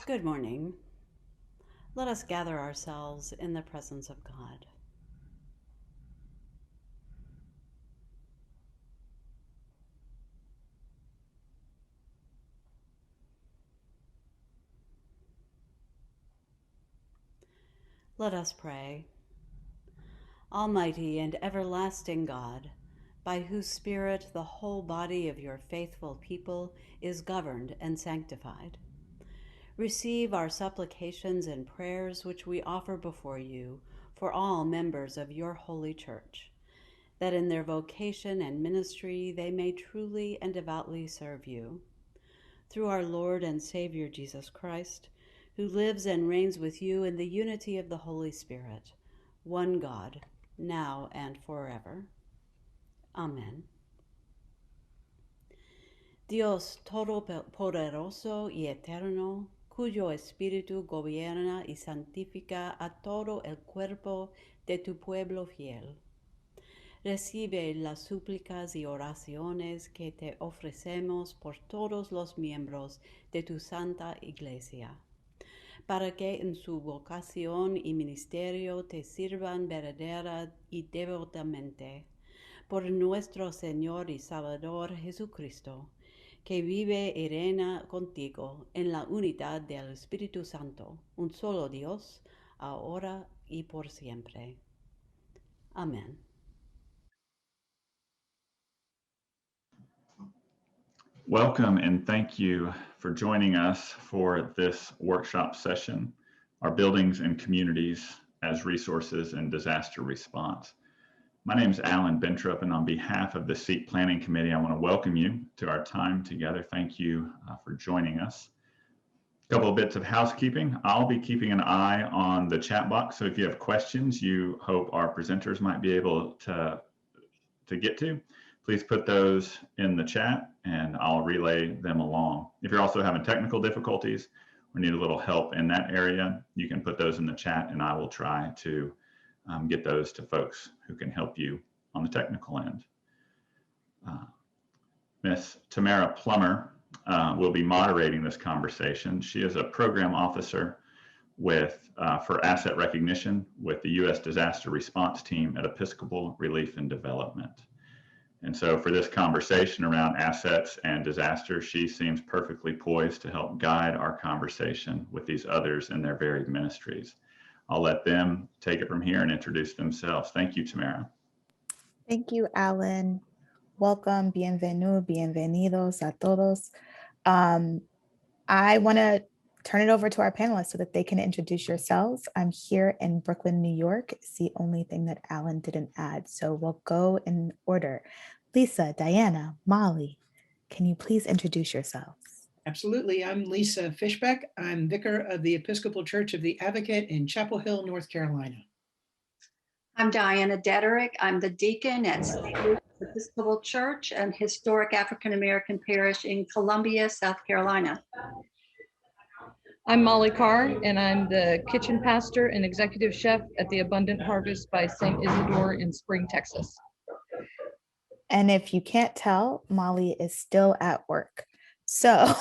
Good morning. Let us gather ourselves in the presence of God. Let us pray. Almighty and everlasting God, by whose Spirit the whole body of your faithful people is governed and sanctified, receive our supplications and prayers which we offer before you for all members of your holy church, that in their vocation and ministry they may truly and devoutly serve you. Through our Lord and Savior Jesus Christ, who lives and reigns with you in the unity of the Holy Spirit, one God, now and forever. Amen. Dios Todopoderoso y Eterno, cuyo Espíritu gobierna y santifica a todo el cuerpo de tu pueblo fiel, recibe las súplicas y oraciones que te ofrecemos por todos los miembros de tu Santa Iglesia, para que en su vocación y ministerio te sirvan verdadera y devotamente, por nuestro Señor y Salvador Jesucristo, que vive y reina contigo en la unidad del Espíritu Santo, un solo Dios, ahora y por siempre. Amén. Welcome and thank you for joining us for this workshop session, Our Buildings and Communities as Resources in Disaster Response. My name is Alan Bentrup, and on behalf of the SEAT Planning Committee, I want to welcome you to our time together. Thank you for joining us. A couple of bits of housekeeping. I'll be keeping an eye on the chat box, so if you have questions you hope our presenters might be able to get to, please put those in the chat and I'll relay them along. If you're also having technical difficulties or need a little help in that area, you can put those in the chat and I will try to get those to folks who can help you on the technical end. Miss Tamara Plummer will be moderating this conversation. She is a program officer for asset recognition with the U.S. Disaster Response Team at Episcopal Relief and Development. And so for this conversation around assets and disaster, she seems perfectly poised to help guide our conversation with these others in their varied ministries. I'll let them take it from here and introduce themselves. Thank you, Tamara. Thank you, Alan. Welcome, bienvenidos a todos. I want to turn it over to our panelists so that they can introduce yourselves. I'm here in Brooklyn, New York. It's the only thing that Alan didn't add. So we'll go in order. Lisa, Diana, Molly, can you please introduce yourselves? Absolutely. I'm Lisa Fishbeck. I'm vicar of the Episcopal Church of the Advocate in Chapel Hill, North Carolina. I'm Diana Dederick. I'm the deacon at St. Luke's Episcopal Church, an historic African-American parish in Columbia, South Carolina. I'm Molly Carr, and I'm the kitchen pastor and executive chef at the Abundant Harvest by St. Isidore in Spring, Texas. And if you can't tell, Molly is still at work. So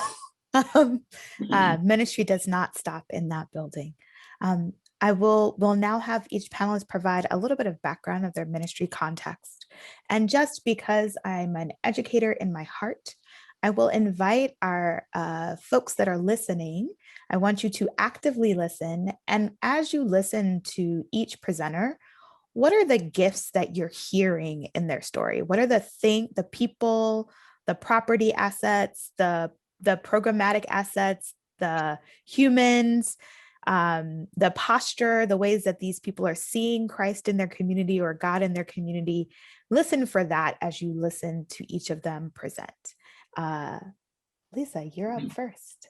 ministry does not stop in that building. We'll now have each panelist provide a little bit of background of their ministry context. And just because I'm an educator in my heart, I will invite our folks that are listening. I want you to actively listen. And as you listen to each presenter, what are the gifts that you're hearing in their story? What are the people, the property assets, the programmatic assets, the humans, the posture, the ways that these people are seeing Christ in their community or God in their community? Listen for that as you listen to each of them present. Lisa, you're up first.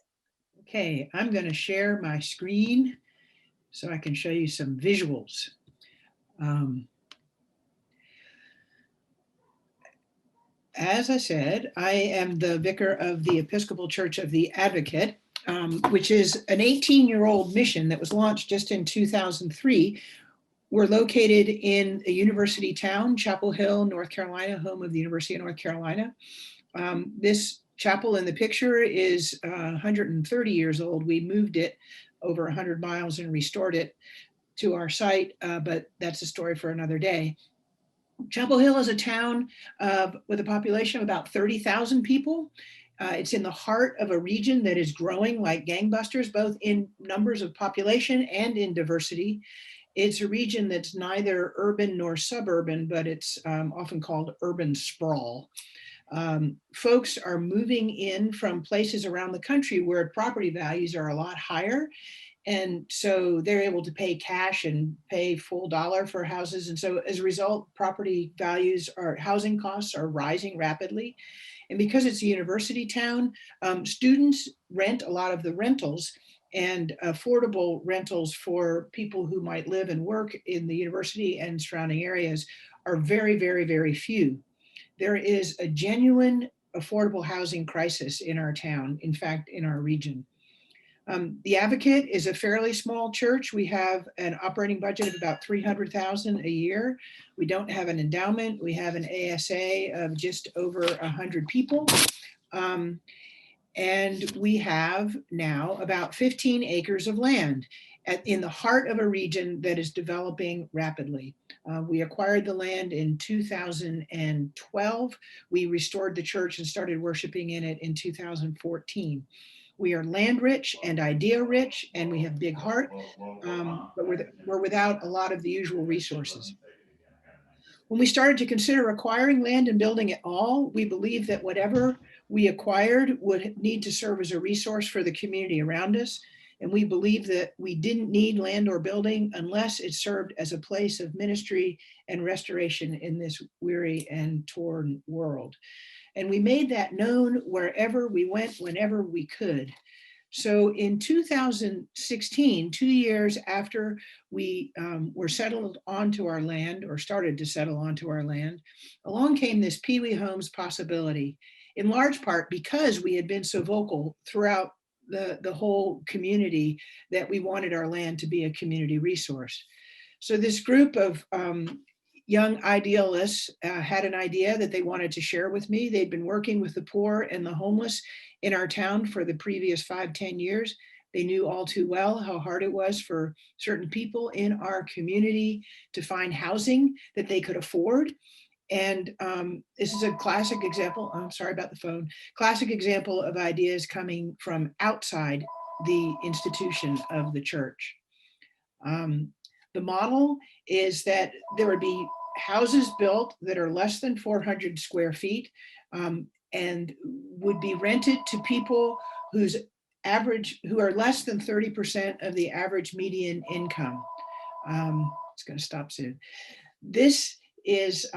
Okay, I'm going to share my screen so I can show you some visuals. As I said, I am the vicar of the Episcopal Church of the Advocate, which is an 18-year-old mission that was launched just in 2003. We're located in a university town, Chapel Hill, North Carolina, home of the University of North Carolina. This chapel in the picture is 130 years old. We moved it over 100 miles and restored it to our site, but that's a story for another day. Chapel Hill is a town with a population of about 30,000 people. It's in the heart of a region that is growing like gangbusters, both in numbers of population and in diversity. It's a region that's neither urban nor suburban, but it's often called urban sprawl. Folks are moving in from places around the country where property values are a lot higher. And so they're able to pay cash and pay full dollar for houses. And so as a result, property values or housing costs are rising rapidly. And because it's a university town, students rent a lot of the rentals, and affordable rentals for people who might live and work in the university and surrounding areas are very, very, very few. There is a genuine affordable housing crisis in our town, in fact, in our region. The Advocate is a fairly small church. We have an operating budget of about $300,000 a year. We don't have an endowment. We have an ASA of just over 100 people. And we have now about 15 acres of land in the heart of a region that is developing rapidly. We acquired the land in 2012. We restored the church and started worshiping in it in 2014. We are land rich and idea rich, and we have big heart, but we're without a lot of the usual resources. When we started to consider acquiring land and building it all, we believed that whatever we acquired would need to serve as a resource for the community around us. And we believed that we didn't need land or building unless it served as a place of ministry and restoration in this weary and torn world. And we made that known wherever we went, whenever we could. So in 2016, 2 years after we were settled onto our land, or started to settle onto our land, along came this Pee Wee Homes possibility, in large part because we had been so vocal throughout the whole community that we wanted our land to be a community resource. So this group of young idealists had an idea that they wanted to share with me. They'd been working with the poor and the homeless in our town for the previous 5-10 years. They knew all too well how hard it was for certain people in our community to find housing that they could afford. And this is a classic example, I'm sorry about the phone, classic example of ideas coming from outside the institution of the church. The model is that there would be houses built that are less than 400 square feet and would be rented to people who are less than 30% of the average median income. It's going to stop soon. This is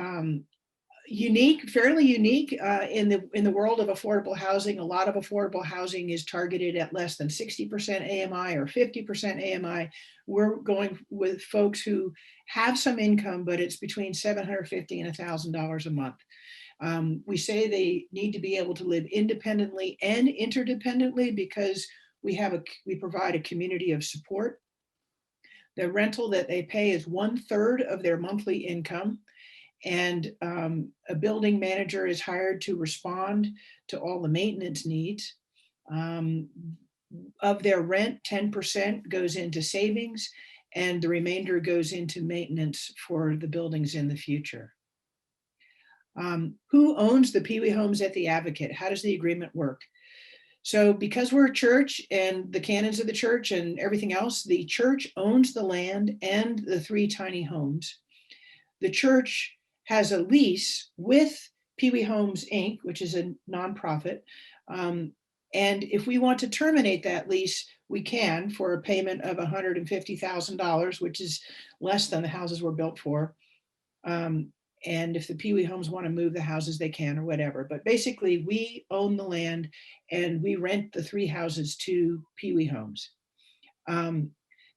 unique, fairly unique in the world of affordable housing. A lot of affordable housing is targeted at less than 60% AMI or 50% AMI. We're going with folks who have some income, but it's between $750 and $1,000 a month. We say they need to be able to live independently and interdependently because we provide a community of support. The rental that they pay is 1/3 of their monthly income. And a building manager is hired to respond to all the maintenance needs. Of their rent, 10% goes into savings, and the remainder goes into maintenance for the buildings in the future. Who owns the Pee Wee Homes at the Advocate? How does the agreement work? So because we're a church and the canons of the church and everything else, the church owns the land and the 3 tiny homes. The church has a lease with Pee Wee Homes, Inc., which is a nonprofit. And if we want to terminate that lease, we can for a payment of $150,000, which is less than the houses were built for. And if the Pee Wee Homes want to move the houses, they can or whatever. But basically, we own the land and we rent the 3 houses to Pee Wee Homes.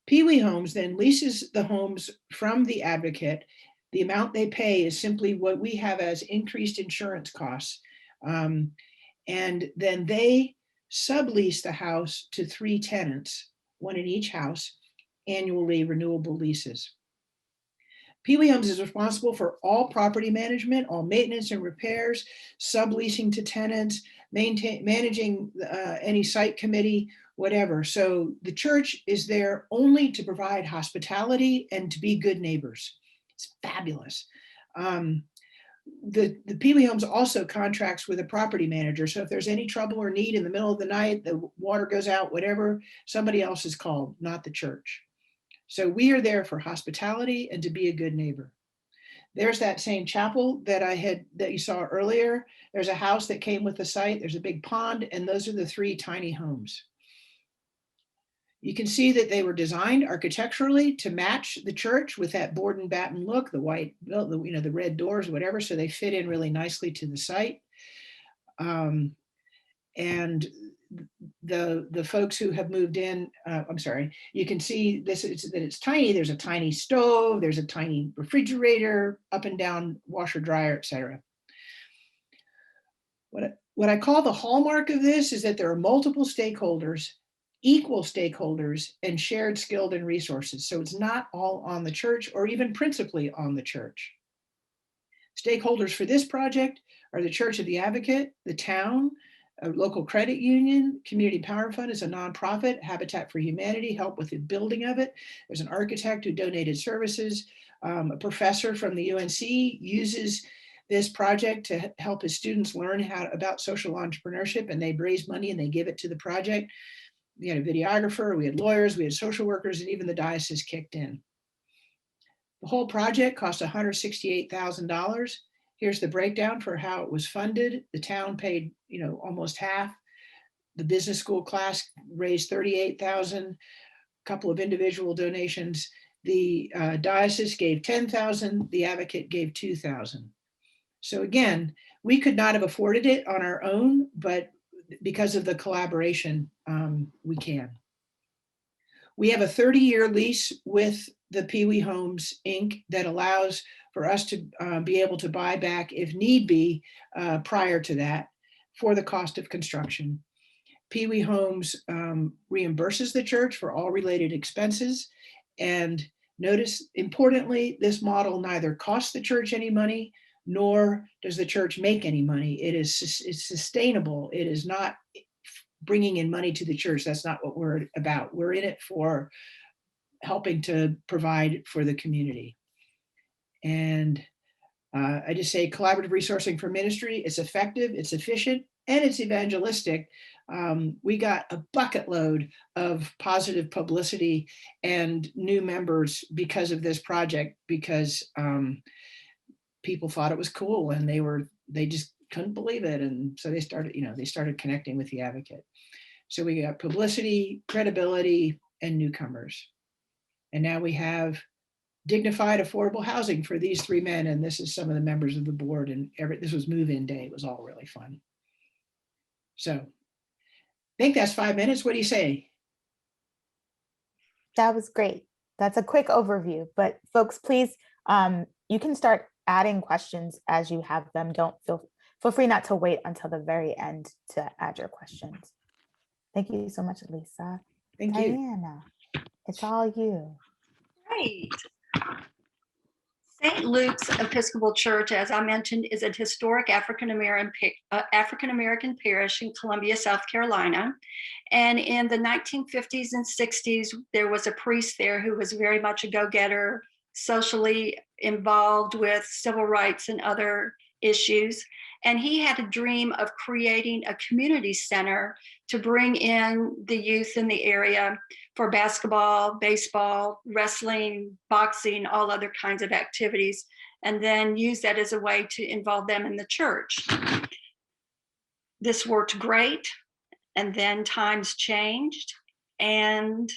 Pee Wee Homes then leases the homes from the Advocate. The amount they pay is simply what we have as increased insurance costs. And then they sublease the house to 3 tenants, 1 in each house, annually renewable leases. Pee Wee Homes is responsible for all property management, all maintenance and repairs, subleasing to tenants. managing any site committee, whatever. So the church is there only to provide hospitality and to be good neighbors. It's fabulous. The Pee Wee Homes also contracts with a property manager. So if there's any trouble or need in the middle of the night, the water goes out, whatever, somebody else is called, not the church. So we are there for hospitality and to be a good neighbor. There's that same chapel that you saw earlier. There's a house that came with the site. There's a big pond, and those are the 3 tiny homes. You can see that they were designed architecturally to match the church with that board and batten look, the white, the red doors, whatever. So they fit in really nicely to the site. And the folks who have moved in, I'm sorry, you can see that it's tiny. There's a tiny stove, there's a tiny refrigerator, up and down washer, dryer, etc. What I call the hallmark of this is that there are multiple stakeholders, equal stakeholders, and shared skilled and resources. So it's not all on the church or even principally on the church. Stakeholders for this project are the Church of the Advocate, the town, a local credit union, Community Power Fund is a nonprofit, Habitat for Humanity helped with the building of it. There's an architect who donated services. A professor from the UNC uses this project to help his students learn about social entrepreneurship, and they raise money and they give it to the project. We had a videographer, we had lawyers, we had social workers, and even the diocese kicked in. The whole project cost $168,000. Here's the breakdown for how it was funded. The town paid, almost half. The business school class raised $38,000. A couple of individual donations. The diocese gave $10,000. The Advocate gave $2,000. So again, we could not have afforded it on our own, but because of the collaboration, we can. We have a 30-year lease with the Pee Wee Homes, Inc. that allows for us to be able to buy back, if need be, prior to that, for the cost of construction. Pee Wee Homes reimburses the church for all related expenses. And notice, importantly, this model neither costs the church any money, nor does the church make any money. It's sustainable. It is not bringing in money to the church. That's not what we're about. We're in it for helping to provide for the community. And I just say collaborative resourcing for ministry. It's effective, it's efficient, and it's evangelistic. We got a bucket load of positive publicity and new members because of this project, because people thought it was cool and they just couldn't believe it. And so they started connecting with the Advocate. So we got publicity, credibility, and newcomers. And now we have dignified, affordable housing for these 3 men. And this is some of the members of the board, and this was move-in day. It was all really fun. So I think that's 5 minutes. What do you say? That was great. That's a quick overview, but folks, please, you can start adding questions as you have them. Don't feel free not to wait until the very end to add your questions. Thank you so much, Lisa. Thank you. Diana, it's all you. Great. St. Luke's Episcopal Church, as I mentioned, is a historic African-American parish in Columbia, South Carolina. And in the 1950s and 60s, there was a priest there who was very much a go-getter, socially involved with civil rights and other issues. And he had a dream of creating a community center to bring in the youth in the area for basketball, baseball, wrestling, boxing, all other kinds of activities, and then use that as a way to involve them in the church. This worked great, and then times changed, and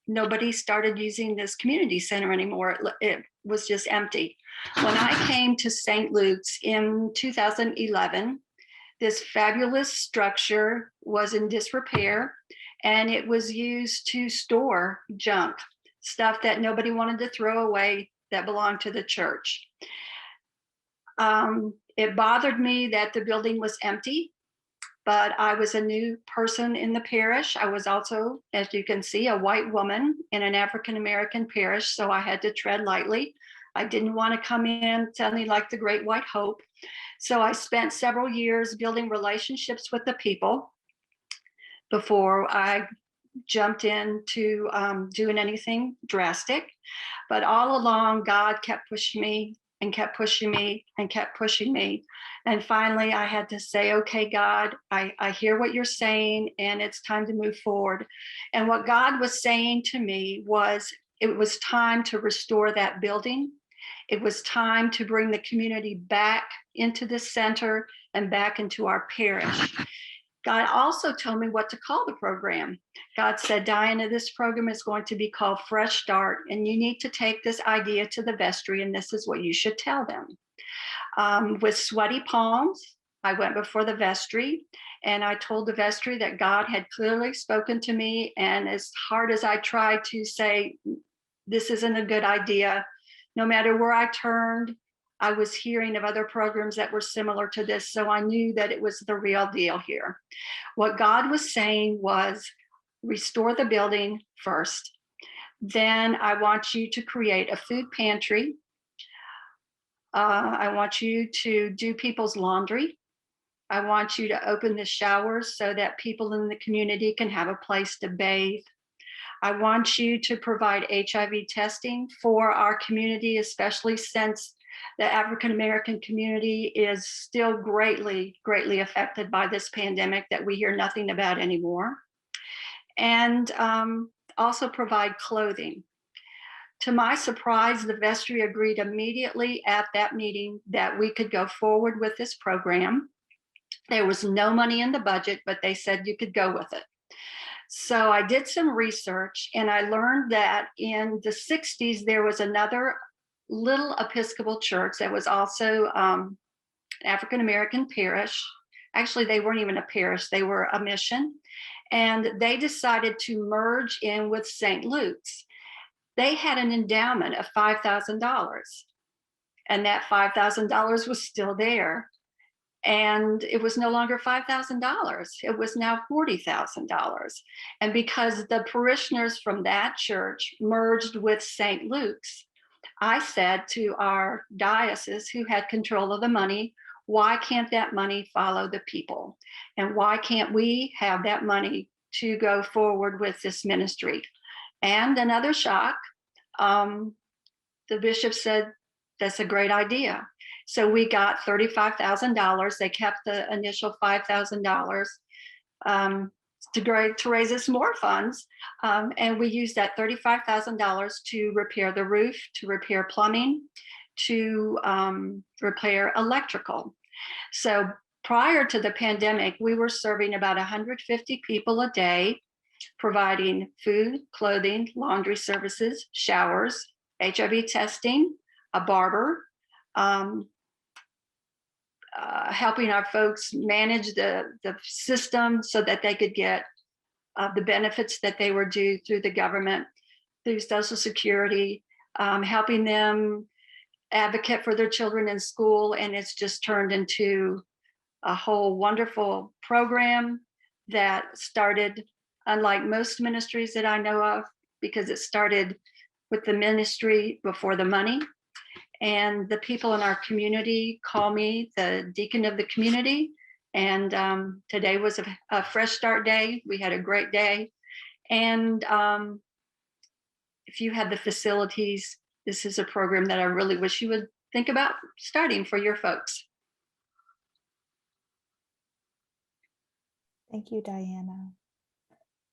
nobody started using this community center anymore. It was just empty. When I came to St. Luke's in 2011, this fabulous structure was in disrepair, and it was used to store junk, stuff that nobody wanted to throw away that belonged to the church. It bothered me that the building was empty, but I was a new person in the parish. I was also, as you can see, a white woman in an African-American parish, so I had to tread lightly. I didn't want to come in sounding like the Great White Hope. So I spent several years building relationships with the people before I jumped into doing anything drastic. But all along, God kept pushing me and kept pushing me and kept pushing me. And finally, I had to say, okay, God, I hear what you're saying, and it's time to move forward. And what God was saying to me was, it was time to restore that building. It was time to bring the community back into the center and back into our parish. God also told me what to call the program. God said, Diana, this program is going to be called Fresh Start, and you need to take this idea to the vestry, and this is what you should tell them. With sweaty palms, I went before the vestry, and I told the vestry that God had clearly spoken to me, and as hard as I tried to say, this isn't a good idea, no matter where I turned, I was hearing of other programs that were similar to this, so I knew that it was the real deal here. What God was saying was, restore the building first. Then I want you to create a food pantry. I want you to do people's laundry. I want you to open the showers so that people in the community can have a place to bathe. I want you to provide HIV testing for our community, especially since the African American community is still greatly affected by this pandemic that we hear nothing about anymore. And also provide clothing. To my surprise, the vestry agreed immediately at that meeting that we could go forward with this program. There was no money in the budget, but they said you could go with it. So I did some research, and I learned that in the 60s, there was another little Episcopal church that was also African-American parish. Actually, they weren't even a parish, they were a mission. And they decided to merge in with St. Luke's. They had an endowment of $5,000, and that $5,000 was still there. And it was no longer $5,000. It was now $40,000. And because the parishioners from that church merged with St. Luke's, I said to our diocese, who had control of the money, why can't that money follow the people? And why can't we have that money to go forward with this ministry? And another shock, the bishop said, that's a great idea. So we got $35,000. They kept the initial $5,000 to raise us more funds. And we used that $35,000 to repair the roof, to repair plumbing, to repair electrical. So prior to the pandemic, we were serving about 150 people a day, providing food, clothing, laundry services, showers, HIV testing, a barber, helping our folks manage the system so that they could get the benefits that they were due through the government, through Social Security, helping them advocate for their children in school. And it's just turned into a whole wonderful program that started, unlike most ministries that I know of, because it started with the ministry before the money. And the people in our community call me the deacon of the community. And today was a fresh start day. We had a great day. And if you had the facilities, this is a program that I really wish you would think about starting for your folks. Thank you, Diana.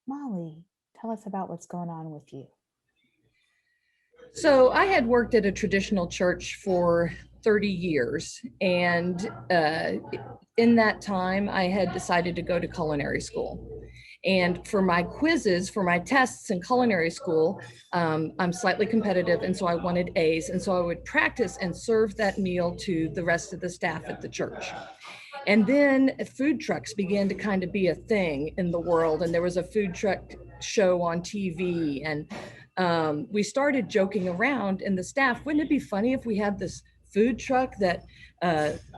Molly, tell us about what's going on with you. So I had worked at a traditional church for 30 years. And in that time, I had decided to go to culinary school. And for my quizzes, for my tests in culinary school, I'm slightly competitive. And so I wanted A's. And so I would practice and serve that meal to the rest of the staff at the church. And then food trucks began to kind of be a thing in the world. And there was a food truck show on TV. And we started joking around, and the staff, wouldn't it be funny if we had this food truck that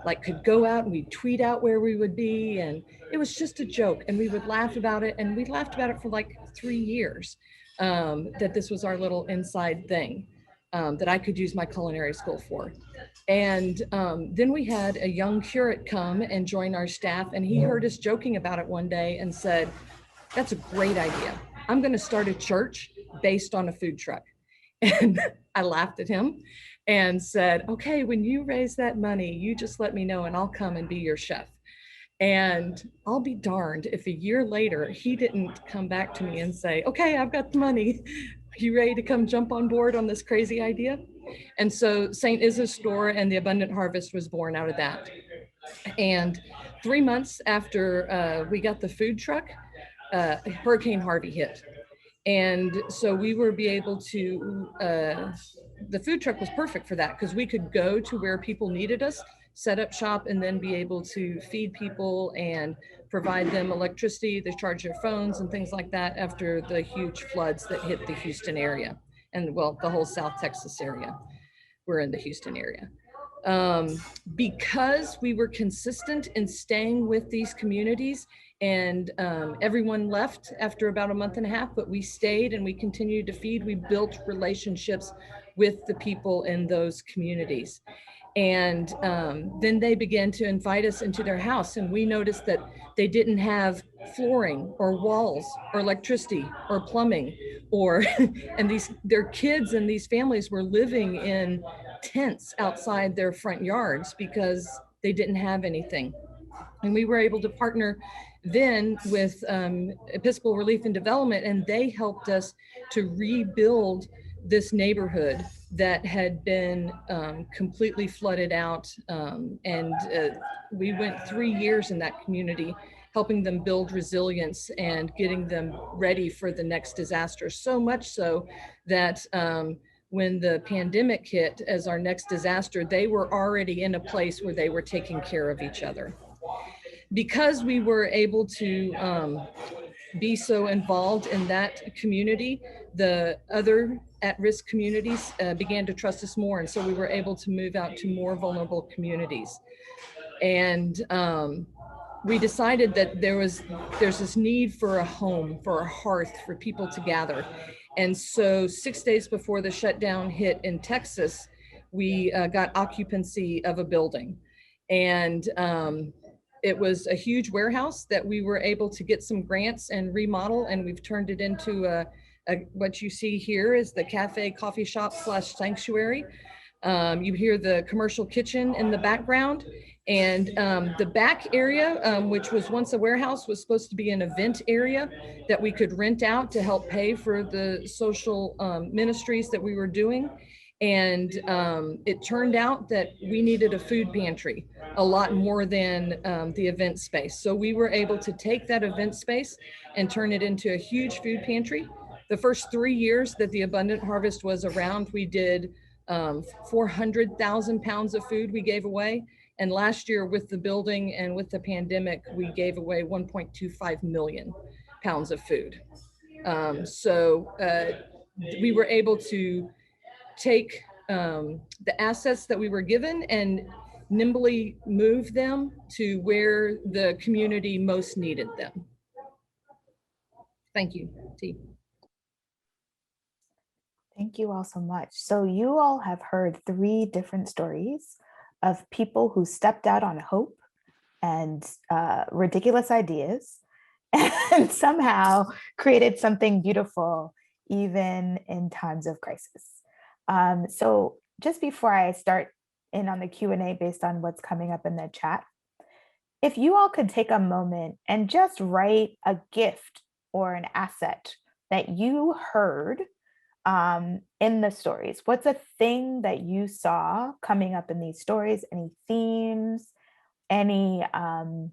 like could go out and we'd tweet out where we would be? And it was just a joke, and we would laugh about it. And we laughed about it for like 3 years, that this was our little inside thing. that I could use my culinary school for. And then we had a young curate come and join our staff, and he heard us joking about it one day and said, "That's a great idea. I'm going to start a church based on a food truck." And I laughed at him and said, "Okay, when you raise that money, you just let me know and I'll come and be your chef." And I'll be darned if a year later he didn't come back to me and say, "Okay, I've got the money. You ready to come jump on board on this crazy idea?" And so St. Izza's Store and the Abundant Harvest was born out of that. And 3 months after we got the food truck, Hurricane Harvey hit. And so we were be able to, the food truck was perfect for that because we could go to where people needed us, set up shop, and then be able to feed people and provide them electricity, to charge their phones and things like that after the huge floods that hit the Houston area and, well, the whole South Texas area. We're in the Houston area. Because we were consistent in staying with these communities, and everyone left after about a month and a half, but we stayed and we continued to feed. We built relationships with the people in those communities. And then they began to invite us into their house, and we noticed that they didn't have flooring or walls or electricity or plumbing, or and their kids and these families were living in tents outside their front yards because they didn't have anything. And we were able to partner then with Episcopal Relief and Development, and they helped us to rebuild this neighborhood that had been completely flooded out. We went 3 years in that community, helping them build resilience and getting them ready for the next disaster. So much so that when the pandemic hit as our next disaster, they were already in a place where they were taking care of each other. Because we were able to be so involved in that community, the other at-risk communities began to trust us more. And so we were able to move out to more vulnerable communities. And we decided that there's this need for a home, for a hearth, for people to gather. And so 6 days before the shutdown hit in Texas, we got occupancy of a building. And it was a huge warehouse that we were able to get some grants and remodel, and we've turned it into what you see here is the cafe, coffee shop / sanctuary. You hear the commercial kitchen in the background, and the back area, which was once a warehouse, was supposed to be an event area that we could rent out to help pay for the social ministries that we were doing. And it turned out that we needed a food pantry a lot more than the event space. So we were able to take that event space and turn it into a huge food pantry. The first 3 years that the Abundant Harvest was around, we did 400,000 pounds of food we gave away. And last year with the building and with the pandemic, we gave away 1.25 million pounds of food. So we were able to take the assets that we were given and nimbly move them to where the community most needed them. Thank you, T. Thank you all so much. So you all have heard 3 different stories of people who stepped out on hope and ridiculous ideas and somehow created something beautiful even in times of crisis. So just before I start in on the Q&A based on what's coming up in the chat, if you all could take a moment and just write a gift or an asset that you heard in the stories. What's a thing that you saw coming up in these stories? Any themes? Any of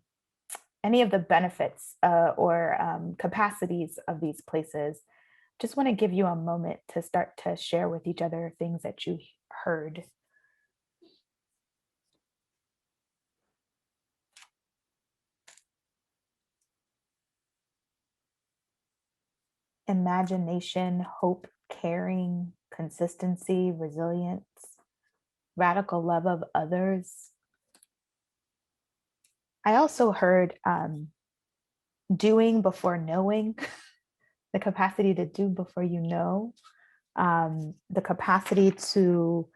the benefits or capacities of these places? Just want to give you a moment to start to share with each other things that you heard. Imagination, hope, caring, consistency, resilience, radical love of others. I also heard doing before knowing, the capacity to do before you know. the capacity to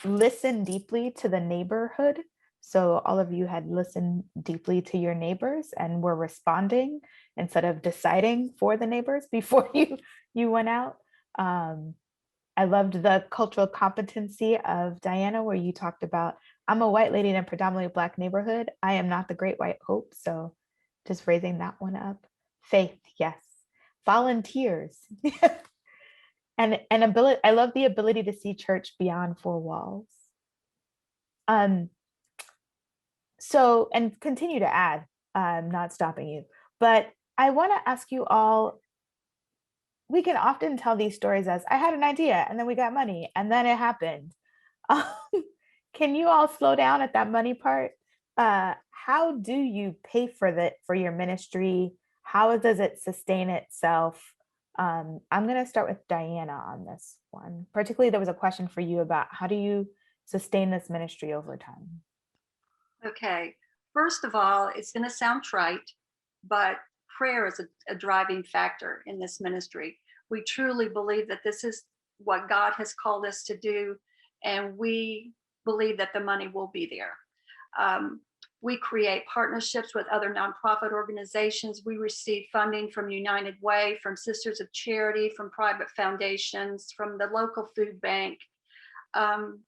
listen deeply to the neighborhood. So all of you had listened deeply to your neighbors and were responding instead of deciding for the neighbors before you went out. I loved the cultural competency of Diana, where you talked about, I'm a white lady in a predominantly Black neighborhood. I am not the great white hope. So just raising that one up. Faith, yes. Volunteers. and ability. I love the ability to see church beyond four walls. So, and continue to add, I'm not stopping you, but I want to ask you all, we can often tell these stories as, I had an idea and then we got money and then it happened. Can you all slow down at that money part? How do you pay for your ministry? How does it sustain itself? I'm going to start with Diana on this one. Particularly, there was a question for you about how do you sustain this ministry over time? Okay, first of all, it's going to sound trite, but prayer is a driving factor in this ministry. We truly believe that this is what God has called us to do, and we believe that the money will be there. We create partnerships with other nonprofit organizations. We receive funding from United Way, from Sisters of Charity, from private foundations, from the local food bank. Our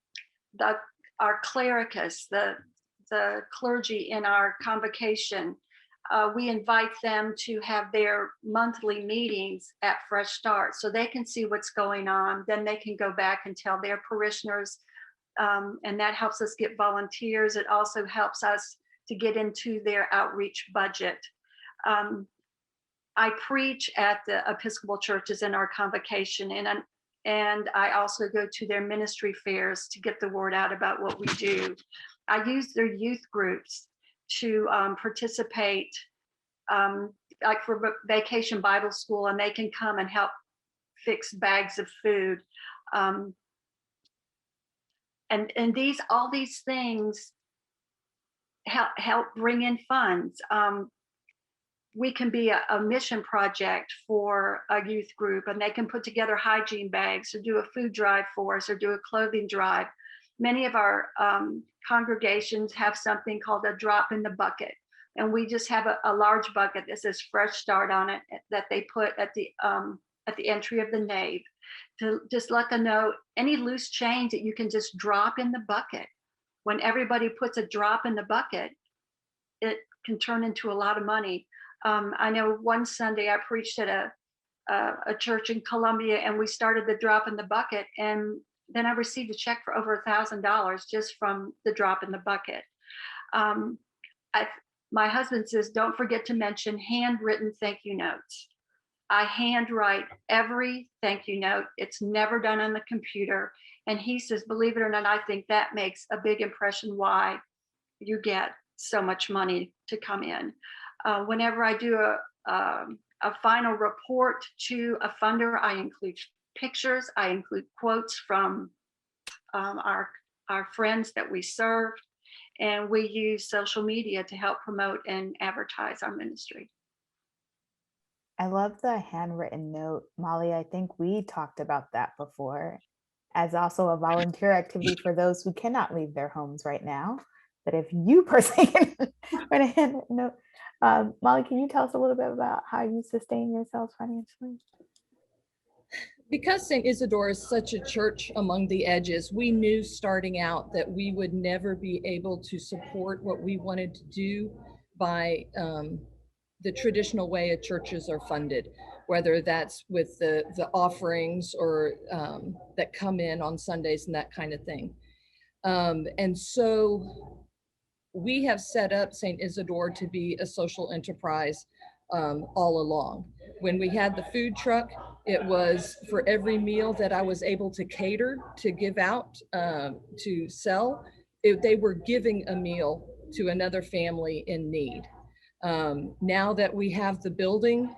clericus, the clergy in our convocation, we invite them to have their monthly meetings at Fresh Start so they can see what's going on. Then they can go back and tell their parishioners, and that helps us get volunteers. It also helps us to get into their outreach budget. I preach at the Episcopal churches in our convocation, and I also go to their ministry fairs to get the word out about what we do. I use their youth groups to participate, like for Vacation Bible School, and they can come and help fix bags of food. And all these things help bring in funds. We can be a mission project for a youth group, and they can put together hygiene bags or do a food drive for us or do a clothing drive. Many of our congregations have something called a drop in the bucket, and we just have a large bucket that says Fresh Start on it that they put at the entry of the nave to just let them know any loose change that you can just drop in the bucket. When everybody puts a drop in the bucket, it can turn into a lot of money. I know one Sunday I preached at a church in Columbia, and we started the drop in the bucket, and then I received a check for over $1,000 just from the drop in the bucket. My husband says, don't forget to mention handwritten thank you notes. I handwrite every thank you note. It's never done on the computer. And he says, believe it or not, I think that makes a big impression why you get so much money to come in. Whenever I do a final report to a funder, I include pictures, I include quotes from our friends that we serve, and we use social media to help promote and advertise our ministry. I love the handwritten note. Molly, I think we talked about that before as also a volunteer activity for those who cannot leave their homes right now. But if you personally can write a handwritten note, Molly, can you tell us a little bit about how you sustain yourselves financially? Because St. Isidore is such a church among the edges, we knew starting out that we would never be able to support what we wanted to do by the traditional way of churches are funded, whether that's with the offerings or that come in on Sundays and that kind of thing. And so we have set up St. Isidore to be a social enterprise all along. When we had the food truck, it was for every meal that I was able to cater, to give out, to sell, they were giving a meal to another family in need. Now that we have the building,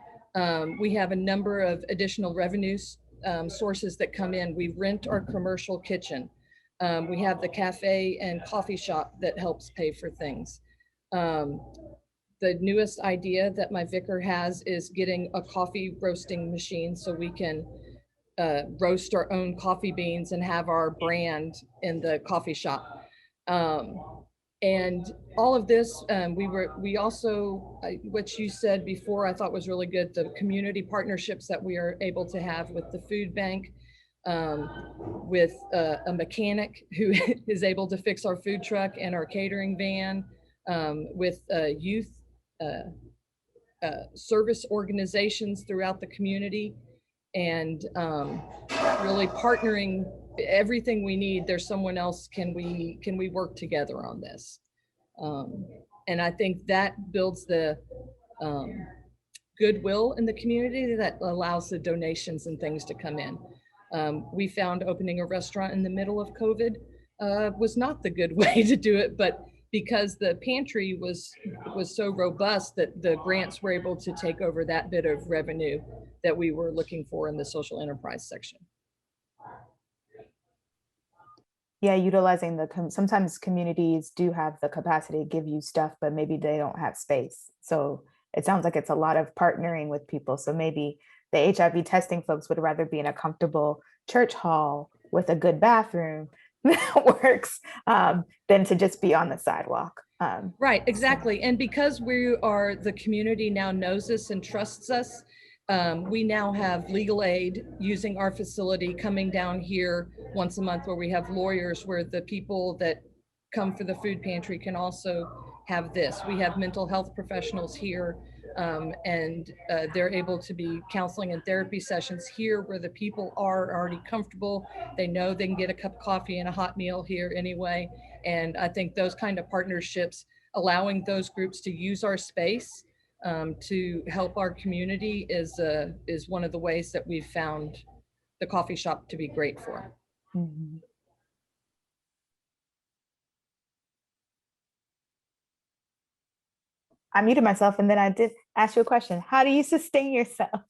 we have a number of additional revenues sources that come in. We rent our commercial kitchen. We have the cafe and coffee shop that helps pay for things. The newest idea that my vicar has is getting a coffee roasting machine so we can roast our own coffee beans and have our brand in the coffee shop. And all of this, we also, what you said before, I thought was really good, the community partnerships that we are able to have with the food bank, with a mechanic who is able to fix our food truck and our catering van, with youth service organizations throughout the community, and really partnering everything we need. There's someone else. Can we work together on this? And I think that builds the goodwill in the community that allows the donations and things to come in. We found opening a restaurant in the middle of COVID was not the good way to do it, but because the pantry was so robust that the grants were able to take over that bit of revenue that we were looking for in the social enterprise section. Yeah, utilizing sometimes communities do have the capacity to give you stuff, but maybe they don't have space. So it sounds like it's a lot of partnering with people. So maybe the HIV testing folks would rather be in a comfortable church hall with a good bathroom that works than to just be on the sidewalk. Right, exactly. And because the community now knows us and trusts us, we now have legal aid using our facility coming down here once a month, where we have lawyers, where the people that come for the food pantry can also have this. We have mental health professionals here, and they're able to be counseling and therapy sessions here, where the people are already comfortable. They know they can get a cup of coffee and a hot meal here anyway. And I think those kind of partnerships, allowing those groups to use our space to help our community, is one of the ways that we've found the coffee shop to be great for. Mm-hmm. I muted myself and then I did ask you a question. How do you sustain yourself?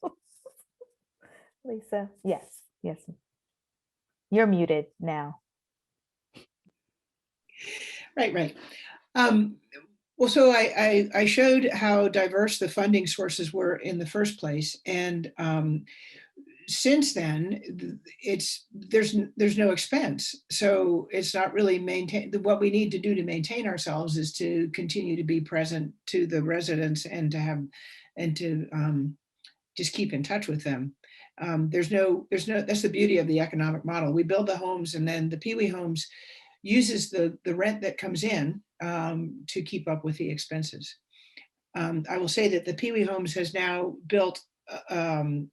Lisa, yes. You're muted now. Right. Well, so I showed how diverse the funding sources were in the first place. And since then, there's no expense. So it's not really what we need to do to maintain ourselves is to continue to be present to the residents and to just keep in touch with them. There's no, that's the beauty of the economic model. We build the homes, and then the Pee Wee Homes uses the rent that comes in to keep up with the expenses. I will say that the Pee Wee Homes has now built I'm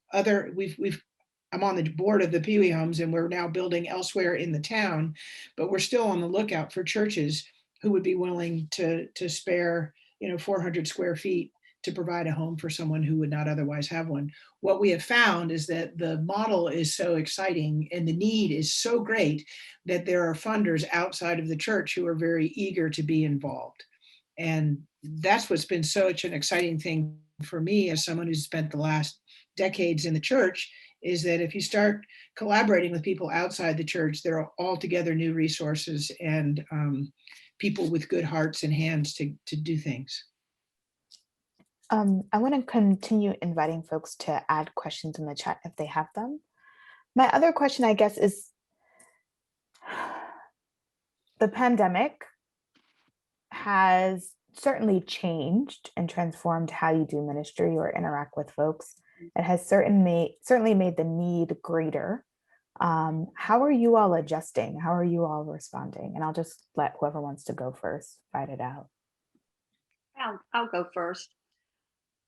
on the board of the Pee Wee Homes, and we're now building elsewhere in the town, but we're still on the lookout for churches who would be willing to spare 400 square feet to provide a home for someone who would not otherwise have one. What we have found is that the model is so exciting and the need is so great that there are funders outside of the church who are very eager to be involved. And that's what's been such an exciting thing for me as someone who's spent the last decades in the church, is that if you start collaborating with people outside the church, there are altogether new resources and people with good hearts and hands to do things. I want to continue inviting folks to add questions in the chat if they have them. My other question, I guess, is the pandemic has certainly changed and transformed how you do ministry or interact with folks. It has certainly made the need greater. How are you all adjusting? How are you all responding? And I'll just let whoever wants to go first fight it out. I'll go first.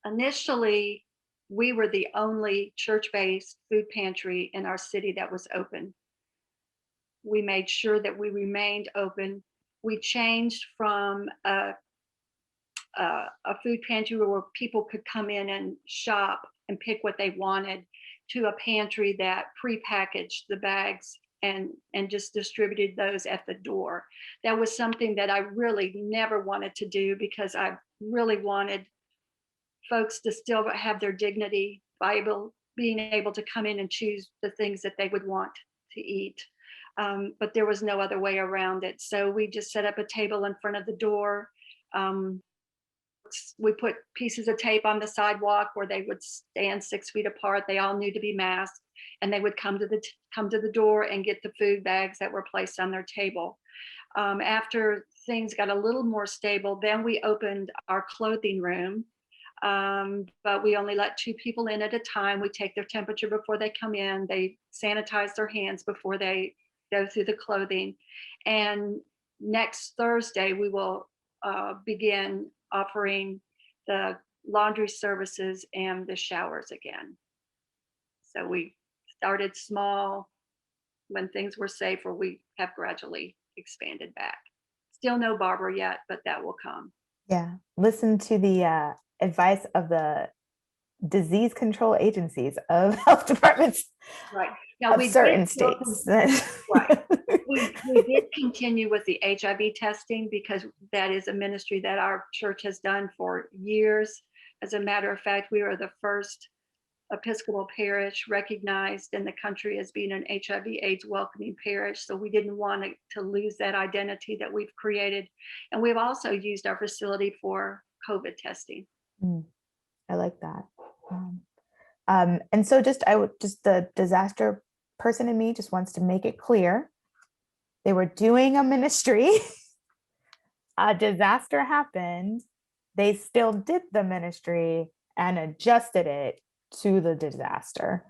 Initially, we were the only church-based food pantry in our city that was open. We made sure that we remained open. We changed from a food pantry where people could come in and shop and pick what they wanted, to a pantry that prepackaged the bags and just distributed those at the door. That was something that I really never wanted to do, because I really wanted folks to still have their dignity by being able to come in and choose the things that they would want to eat. But there was no other way around it. So we just set up a table in front of the door. we put pieces of tape on the sidewalk where they would stand 6 feet apart. They all knew to be masked, and they would come to the door and get the food bags that were placed on their table. After things got a little more stable, then we opened our clothing room, but we only let 2 people in at a time. We take their temperature before they come in. They sanitize their hands before they go through the clothing. And next Thursday, we will begin offering the laundry services and the showers again. So we started small. When things were safer, we have gradually expanded back. Still no barber yet, but that will come. Yeah. Listen to the advice of the disease control agencies of health departments Right. Now, of certain states. Right. We did continue with the HIV testing because that is a ministry that our church has done for years. As a matter of fact, we are the first Episcopal parish recognized in the country as being an HIV/AIDS welcoming parish. So we didn't want to lose that identity that we've created. And we've also used our facility for COVID testing. I like that. And so the disaster person in me just wants to make it clear. They were doing a ministry. A disaster happened. They still did the ministry and adjusted it to the disaster.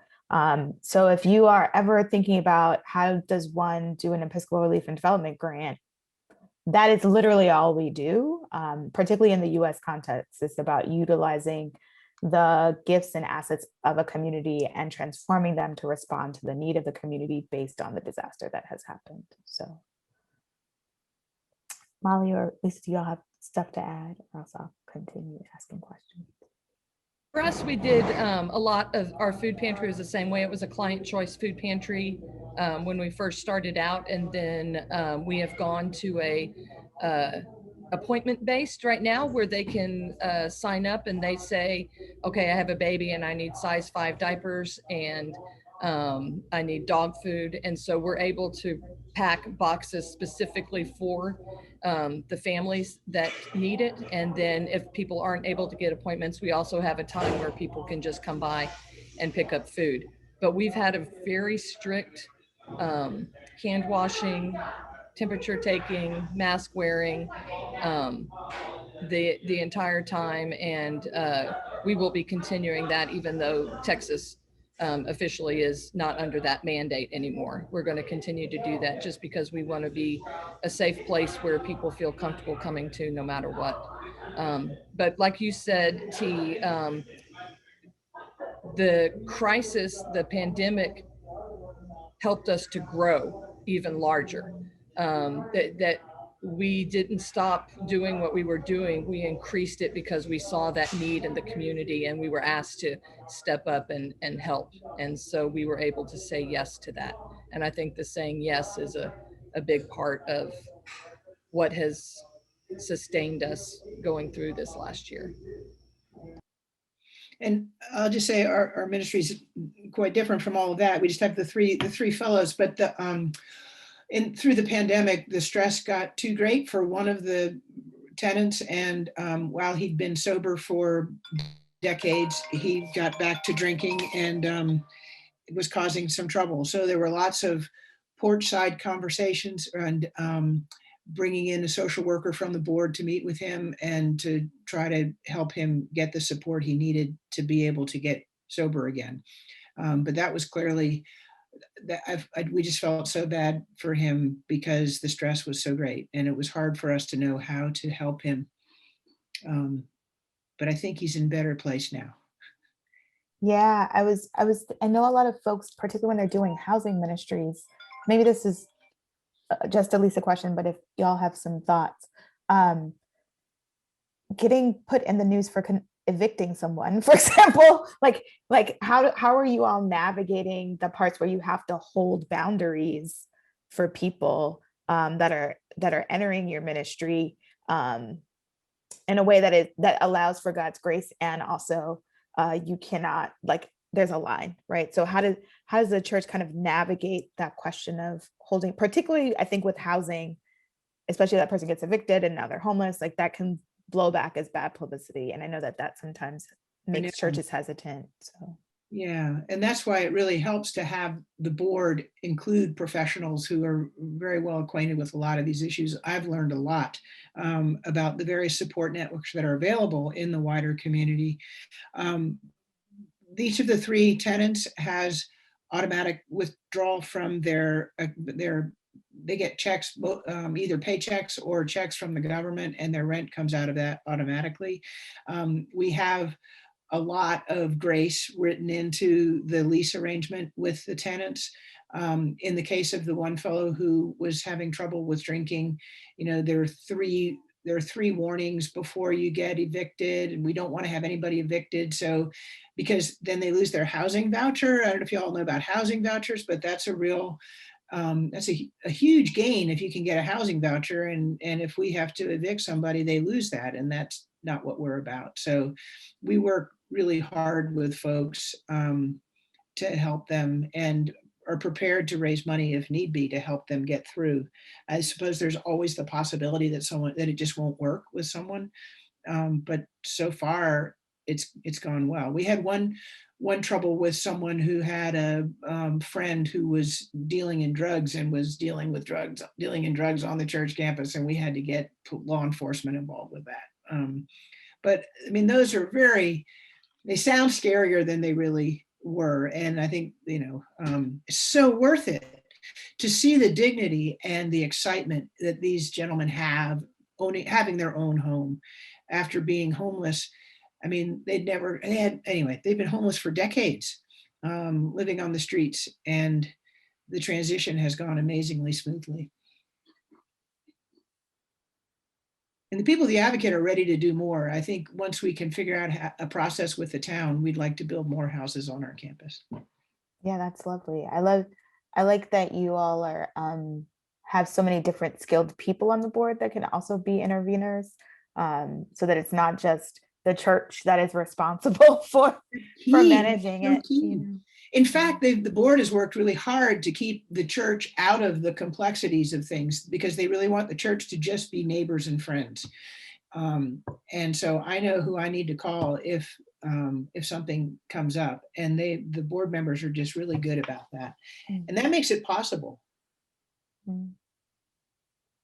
So if you are ever thinking about how does one do an Episcopal Relief and Development grant, that is literally all we do, particularly in the US context. It's about utilizing the gifts and assets of a community and transforming them to respond to the need of the community based on the disaster that has happened. So Molly or Lisa, do y'all have stuff to add? Or else I'll continue asking questions. For us, we did a lot of our food pantry was the same way. It was a client choice food pantry when we first started out. And then we have gone to a appointment based right now where they can sign up and they say, okay, I have a baby and I need size 5 diapers and I need dog food. And so we're able to pack boxes specifically for the families that need it. And then if people aren't able to get appointments, we also have a time where people can just come by and pick up food. But we've had a very strict hand washing, temperature taking, mask wearing the entire time. And we will be continuing that even though Texas officially is not under that mandate anymore. We're going to continue to do that just because we want to be a safe place where people feel comfortable coming to no matter what. But like you said, T, the crisis, the pandemic helped us to grow even larger. That we didn't stop doing what we were doing. We increased it because we saw that need in the community and we were asked to step up and help. And so we were able to say yes to that. And I think the saying yes is a big part of what has sustained us going through this last year. And I'll just say our ministry is quite different from all of that. We just have the three fellows, but through the pandemic, the stress got too great for one of the tenants. And while he'd been sober for decades, he got back to drinking and it was causing some trouble. So there were lots of porch side conversations and bringing in a social worker from the board to meet with him and to try to help him get the support he needed to be able to get sober again. But that was clearly, we just felt so bad for him because the stress was so great and it was hard for us to know how to help him. But I think he's in a better place now. Yeah, I know a lot of folks, particularly when they're doing housing ministries, maybe this is just a Lisa question, but if y'all have some thoughts, getting put in the news for evicting someone, for example, like how are you all navigating the parts where you have to hold boundaries for people that are entering your ministry in a way that allows for God's grace, and also you cannot, like, there's a line, right? So how does the church kind of navigate that question of holding, particularly I think with housing, especially that person gets evicted and now they're homeless, like that can blowback as bad publicity. And I know that sometimes makes churches hesitant. So yeah, and that's why it really helps to have the board include professionals who are very well acquainted with a lot of these issues. I've learned a lot about the various support networks that are available in the wider community. Each of the 3 tenants has automatic withdrawal from they get checks, either paychecks or checks from the government, and their rent comes out of that automatically. We have a lot of grace written into the lease arrangement with the tenants. In the case of the one fellow who was having trouble with drinking, there are 3 warnings before you get evicted, and we don't want to have anybody evicted. So, because then they lose their housing voucher. I don't know if you all know about housing vouchers, but that's a real, that's a huge gain if you can get a housing voucher. And if we have to evict somebody, they lose that. And that's not what we're about. So we work really hard with folks to help them, and are prepared to raise money if need be to help them get through. I suppose there's always the possibility that it just won't work with someone, but so far it's gone well. We had one trouble with someone who had a friend who was dealing in drugs and was dealing in drugs on the church campus, and we had to get law enforcement involved with that. But I mean, those are they sound scarier than they really were. And I think, it's so worth it to see the dignity and the excitement that these gentlemen have having their own home after being homeless. I mean, they've been homeless for decades, living on the streets, and the transition has gone amazingly smoothly. And the people of the Advocate are ready to do more. I think once we can figure out a process with the town, we'd like to build more houses on our campus. yeah, that's lovely. I like that you all are have so many different skilled people on the board that can also be interveners, so that it's not just the church that is responsible for managing it. In fact, the board has worked really hard to keep the church out of the complexities of things, because they really want the church to just be neighbors and friends. And so I know who I need to call if something comes up, and the board members are just really good about that. And that makes it possible.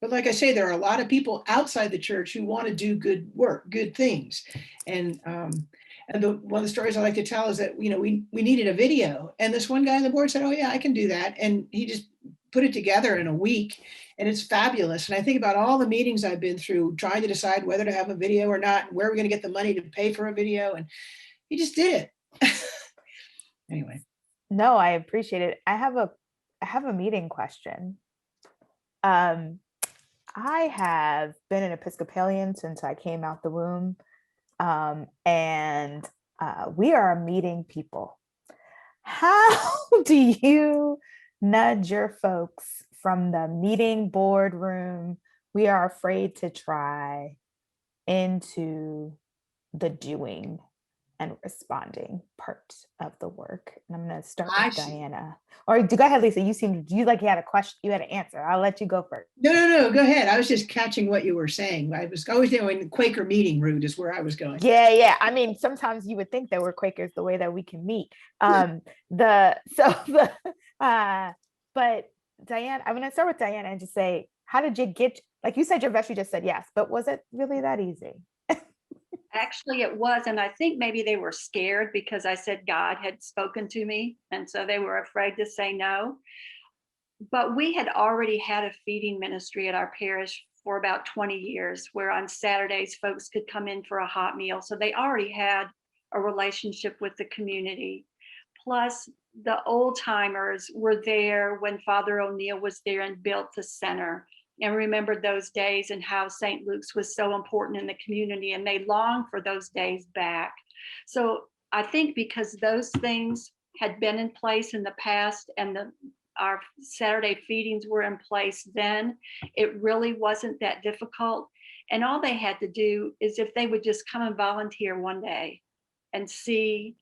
But like I say, there are a lot of people outside the church who want to do good work, good things. And one of the stories I like to tell is that, we needed a video, and this one guy on the board said, oh yeah, I can do that. And he just put it together in a week, and it's fabulous. And I think about all the meetings I've been through trying to decide whether to have a video or not, and where we're going to get the money to pay for a video. And he just did it. Anyway. No, I appreciate it. I have a meeting question. I have been an Episcopalian since I came out the womb, and we are a meeting people. How do you nudge your folks from the meeting boardroom we are afraid to try into the doing and responding part of the work? And I'm going to start with Diana. Or go ahead, Lisa. You had a question. You had an answer. I'll let you go first. No. Go ahead. I was just catching what you were saying. I was always doing Quaker meeting route is where I was going. Yeah. I mean, sometimes you would think that we're Quakers the way that we can meet. But Diane, I'm going to start with Diana and just say, how did you get? Like you said, your vestry just said yes, but was it really that easy? Actually, it was. And I think maybe they were scared because I said God had spoken to me. And so they were afraid to say no. But we had already had a feeding ministry at our parish for about 20 years, where on Saturdays, folks could come in for a hot meal. So they already had a relationship with the community. Plus, the old timers were there when Father O'Neill was there and built the center, and remembered those days and how St. Luke's was so important in the community, and they longed for those days back. So I think because those things had been in place in the past, and our Saturday feedings were in place then, it really wasn't that difficult. And all they had to do is if they would just come and volunteer one day and see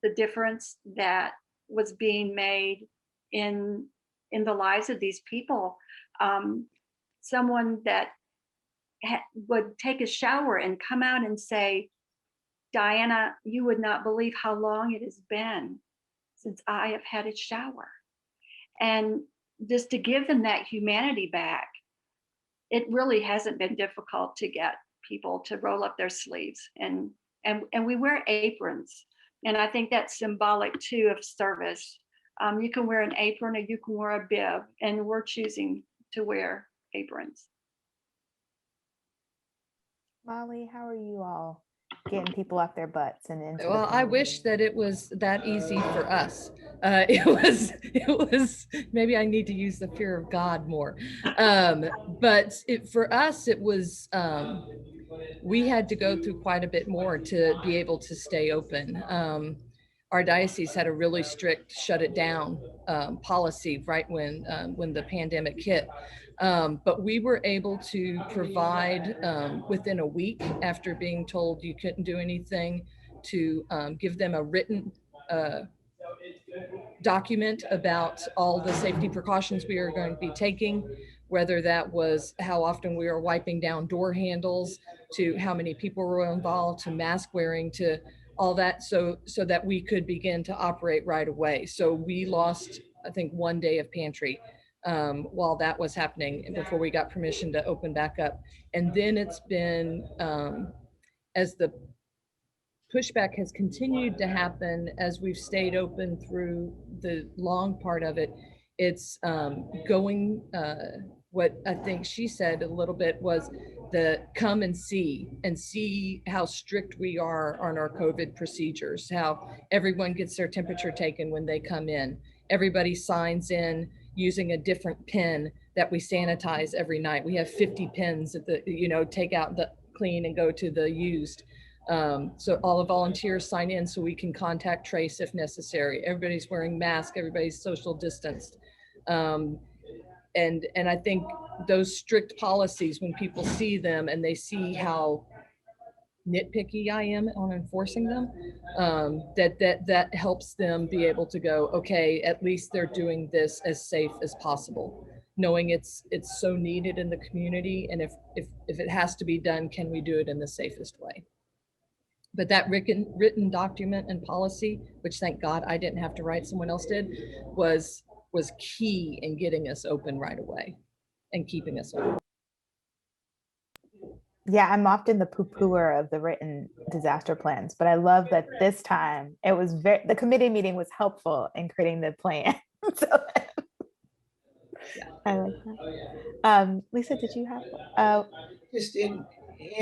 the difference that was being made in the lives of these people. Someone that would take a shower and come out and say, Diana, you would not believe how long it has been since I have had a shower. And just to give them that humanity back, it really hasn't been difficult to get people to roll up their sleeves. And we wear aprons. And I think that's symbolic too of service. You can wear an apron or you can wear a bib, and we're choosing to wear aprons. Molly, how are you all getting people off their butts and into? Well, I wish that it was that easy for us. It was, maybe I need to use the fear of God more. But for us, it was, we had to go through quite a bit more to be able to stay open. Our diocese had a really strict shut it down policy right when the pandemic hit. But we were able to provide within a week after being told you couldn't do anything, to give them a written document about all the safety precautions we are going to be taking, whether that was how often we were wiping down door handles, to how many people were involved, to mask wearing, to all that, so that we could begin to operate right away. So we lost, I think, 1 day of pantry while that was happening, before we got permission to open back up. And then it's been, as the pushback has continued to happen, as we've stayed open through the long part of it, it's going, what I think she said a little bit was the come and see how strict we are on our COVID procedures, how everyone gets their temperature taken when they come in. Everybody signs in using a different pen that we sanitize every night. We have 50 pens at the, take out the clean and go to the used. So all the volunteers sign in so we can contact trace if necessary. Everybody's wearing masks, everybody's social distanced. And I think those strict policies, when people see them and they see how nitpicky I am on enforcing them, that helps them be able to go, okay, at least they're doing this as safe as possible, knowing it's so needed in the community. And if it has to be done, can we do it in the safest way? But that written document and policy, which thank God I didn't have to write, someone else did, was key in getting us open right away and keeping us open. Yeah, I'm often the poo-pooer of the written disaster plans, but I love that this time it was the committee meeting was helpful in creating the plan. So I like that. Lisa, did you have? Just in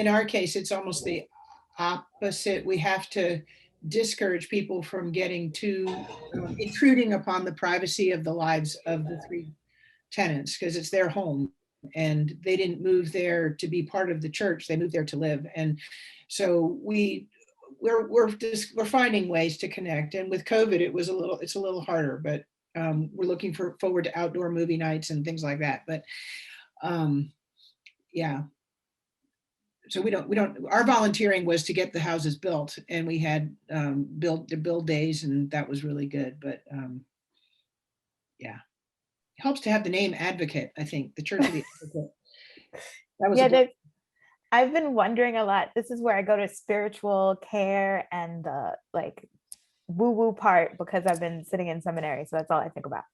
our case, it's almost the opposite. We have to discourage people from getting too intruding upon the privacy of the lives of the 3 tenants, because it's their home and they didn't move there to be part of the church. They moved there to live. And so we're finding ways to connect. And with COVID, it's a little harder, but we're looking forward to outdoor movie nights and things like that. But yeah. So we don't, our volunteering was to get the houses built, and we had build days, and that was really good. But yeah, it helps to have the name Advocate, I think, the Church of the Advocate. That was I've been wondering a lot. This is where I go to spiritual care and the like woo-woo part, because I've been sitting in seminary, so that's all I think about.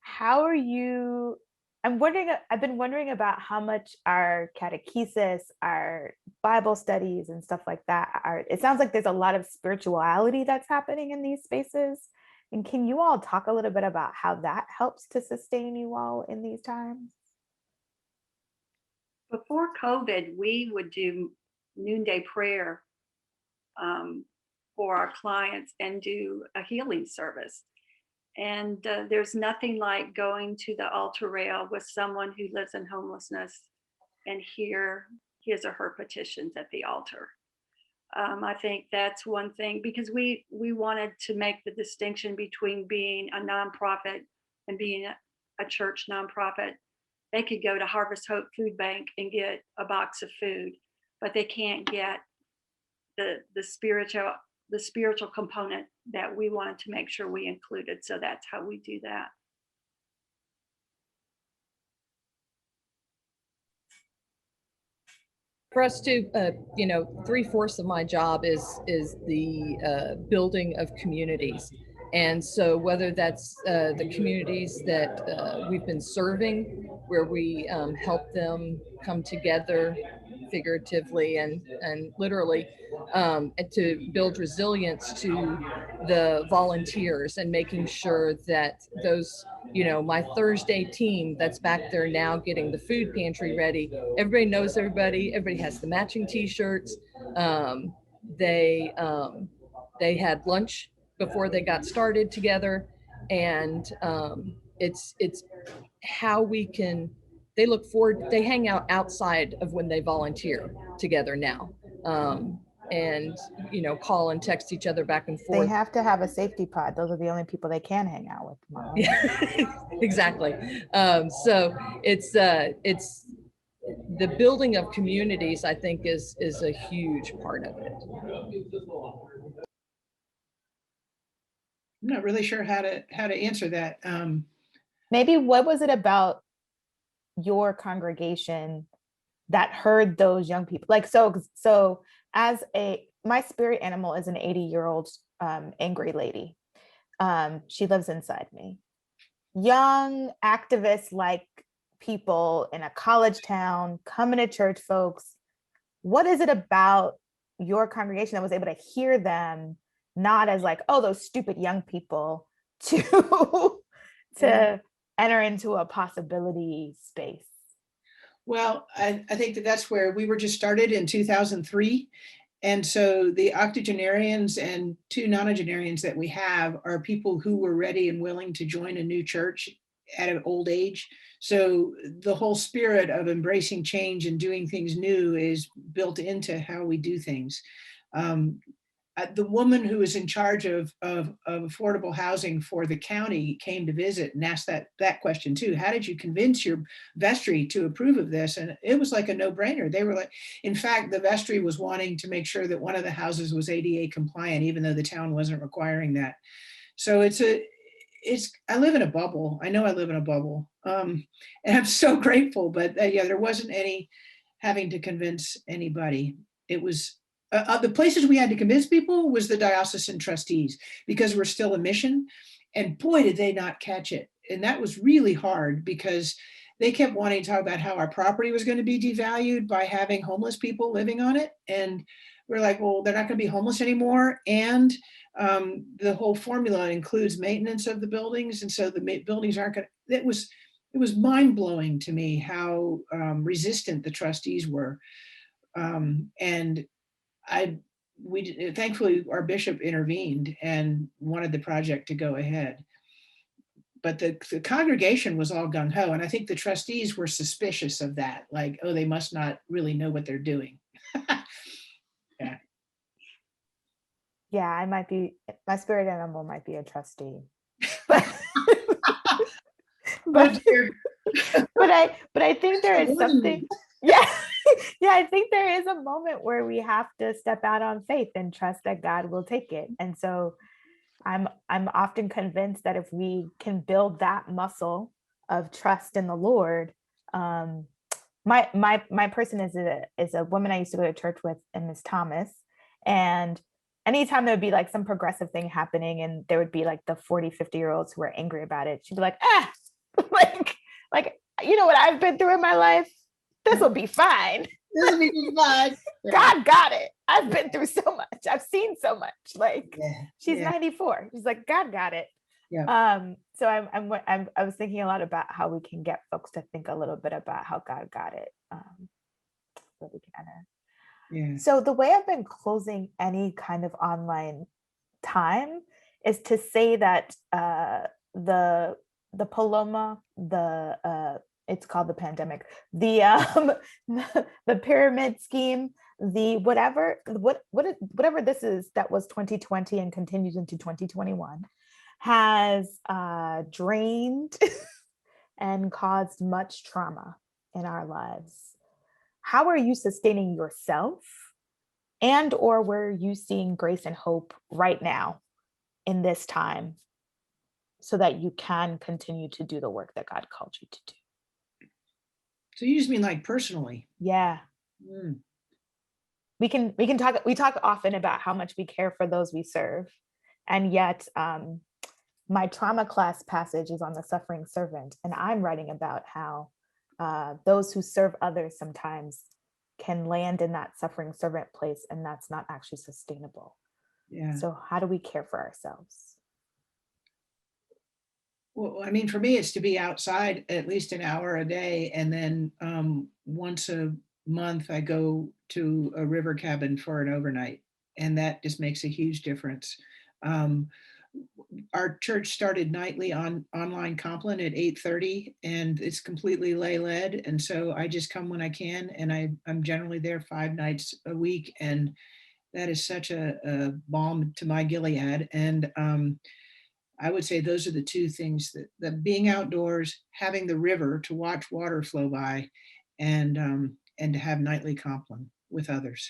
How are you? I've been wondering about how much our catechesis, our Bible studies and stuff like that are, it sounds like there's a lot of spirituality that's happening in these spaces. And can you all talk a little bit about how that helps to sustain you all in these times? Before COVID, we would do noonday prayer for our clients and do a healing service. And there's nothing like going to the altar rail with someone who lives in homelessness and hear his or her petitions at the altar. I think that's one thing, because we wanted to make the distinction between being a nonprofit and being a church nonprofit. They could go to Harvest Hope Food Bank and get a box of food, but they can't get the spiritual component that we wanted to make sure we included. So that's how we do that. for us to, 3/4 of my job is the building of communities. And so whether that's the communities that we've been serving, where we help them come together figuratively and literally, and to build resilience to the volunteers and making sure that those, my Thursday team that's back there now getting the food pantry ready, everybody knows everybody has the matching t-shirts. They had lunch before they got started together, and it's how we can, they look forward, they hang out outside of when they volunteer together now, and call and text each other back and They forth. have to have a safety pod. Those are the only people they can hang out with, Mom. Yeah, exactly. So it's the building of communities, I think, is a huge part of it. I'm not really sure how to answer that. Maybe what was it about your congregation that heard those young people? Like, so as my spirit animal is an 80-year-old angry lady. She lives inside me. Young activists, like people in a college town, coming to church, folks. What is it about your congregation that was able to hear them, not as like, oh, those stupid young people, to enter into a possibility space? Well, I think that's where we were just started in 2003. And so the octogenarians and 2 nonagenarians that we have are people who were ready and willing to join a new church at an old age. So the whole spirit of embracing change and doing things new is built into how we do things. The woman who is in charge of affordable housing for the county came to visit and asked that question too. How did you convince your vestry to approve of this? And it was like a no-brainer. They were like, in fact, the vestry was wanting to make sure that one of the houses was ADA compliant, even though the town wasn't requiring that. So I live in a bubble. I know I live in a bubble. And I'm so grateful, but yeah, there wasn't any having to convince anybody. It was, the places we had to convince people was the diocesan trustees, because we're still a mission, and boy, did they not catch it. And that was really hard, because they kept wanting to talk about how our property was going to be devalued by having homeless people living on it. And we're like, well, they're not going to be homeless anymore. And the whole formula includes maintenance of the buildings. And so the buildings aren't going to, it was mind blowing to me how resistant the trustees were. And thankfully our bishop intervened and wanted the project to go ahead. But the congregation was all gung-ho. And I think the trustees were suspicious of that. Like, oh, they must not really know what they're doing. Yeah. Yeah, my spirit animal might be a trustee. But I think there is something. Yeah. Yeah, I think there is a moment where we have to step out on faith and trust that God will take it. And so I'm often convinced that if we can build that muscle of trust in the Lord, my person is a woman I used to go to church with, and Miss Thomas. And anytime there would be like some progressive thing happening and there would be like the 40, 50-year-olds who were angry about it, she'd be like, like, you know what I've been through in my life? This will be fine. This will be fine. Yeah. God got it. I've been through so much. I've seen so much. Like, she's 94. She's like, God got it. Yeah. So I was thinking a lot about how we can get folks to think a little bit about how God got it. So we can enter. So the way I've been closing any kind of online time is to say that the Paloma, it's called the pandemic, the pyramid scheme, the whatever this is that was 2020 and continues into 2021, has drained and caused much trauma in our lives. How are you sustaining yourself, and or where are you seeing grace and hope right now in this time so that you can continue to do the work that God called you to do? So you just mean like personally? Yeah. we talk often about how much we care for those we serve. And yet my trauma class passage is on the suffering servant. And I'm writing about how those who serve others sometimes can land in that suffering servant place, and that's not actually sustainable. Yeah. So how do we care for ourselves? Well, I mean, for me, it's to be outside at least an hour a day. And then once a month, I go to a river cabin for an overnight. And that just makes a huge difference. Our church started nightly on online Compline at 8:30, and it's completely lay led. And so I just come when I can, and I'm generally there 5 nights a week. And that is such a balm to my Gilead. And I would say those are the two things, that being outdoors, having the river to watch water flow by, and to have nightly Compline with others.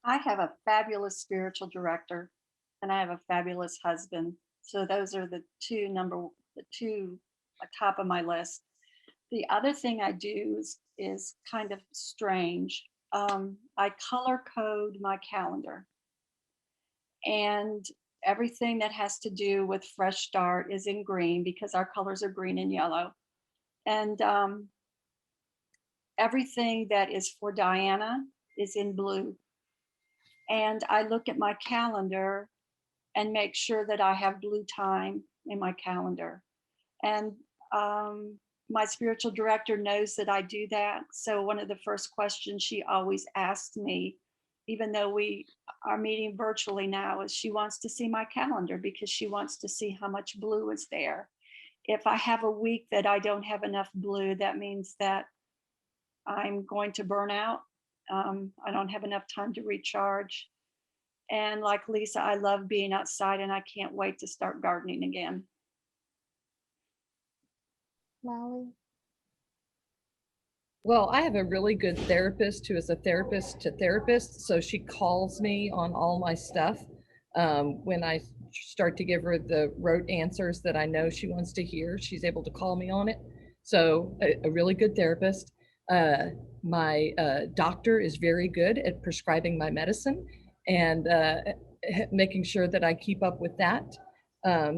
I have a fabulous spiritual director, and I have a fabulous husband. So those are the two top of my list. The other thing I do is kind of strange. I color code my calendar, and everything that has to do with Fresh Start is in green because our colors are green and yellow. And everything that is for Diana is in blue. And I look at my calendar and make sure that I have blue time in my calendar. And my spiritual director knows that I do that. So one of the first questions she always asks me, even though we are meeting virtually now, is she wants to see my calendar because she wants to see how much blue is there. If I have a week that I don't have enough blue, that means that I'm going to burn out. I don't have enough time to recharge. And like Lisa, I love being outside, and I can't wait to start gardening again. Molly? Well, I have a really good therapist who is a therapist to therapist. So she calls me on all my stuff. When I start to give her the rote answers that I know she wants to hear, she's able to call me on it. So a really good therapist. My doctor is very good at prescribing my medicine and making sure that I keep up with that.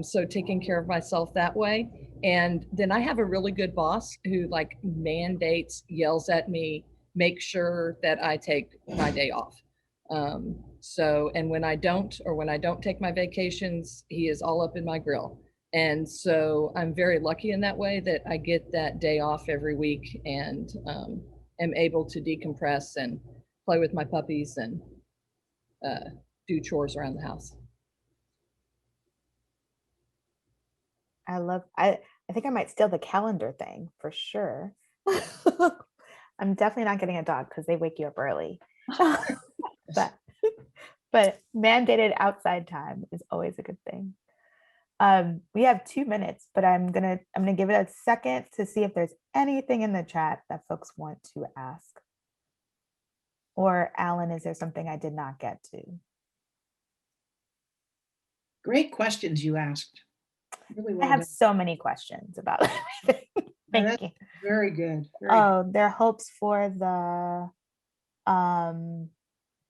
So taking care of myself that way. And then I have a really good boss who like mandates, yells at me, make sure that I take my day off. And when I don't, or when I don't take my vacations, he is all up in my grill. And so I'm very lucky in that way that I get that day off every week and am able to decompress and play with my puppies and do chores around the house. I think I might steal the calendar thing for sure. I'm definitely not getting a dog because they wake you up early. but mandated outside time is always a good thing. We have 2 minutes, but I'm gonna give it a second to see if there's anything in the chat that folks want to ask. Or Alan, is there something I did not get to? Great questions you asked. Really well I have done. so many questions about everything. Thank you. Very good. Very good. There are hopes for the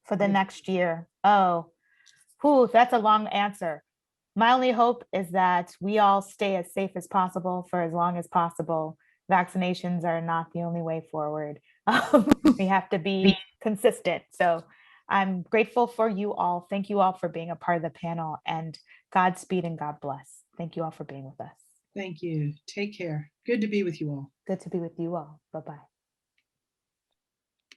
next year. That's a long answer. My only hope is that we all stay as safe as possible for as long as possible. Vaccinations are not the only way forward. We have to be consistent. So I'm grateful for you all. Thank you all for being a part of the panel, and Godspeed and God bless. Thank you all for being with us. Thank you. Take care. Good to be with you all. Good to be with you all. Bye-bye.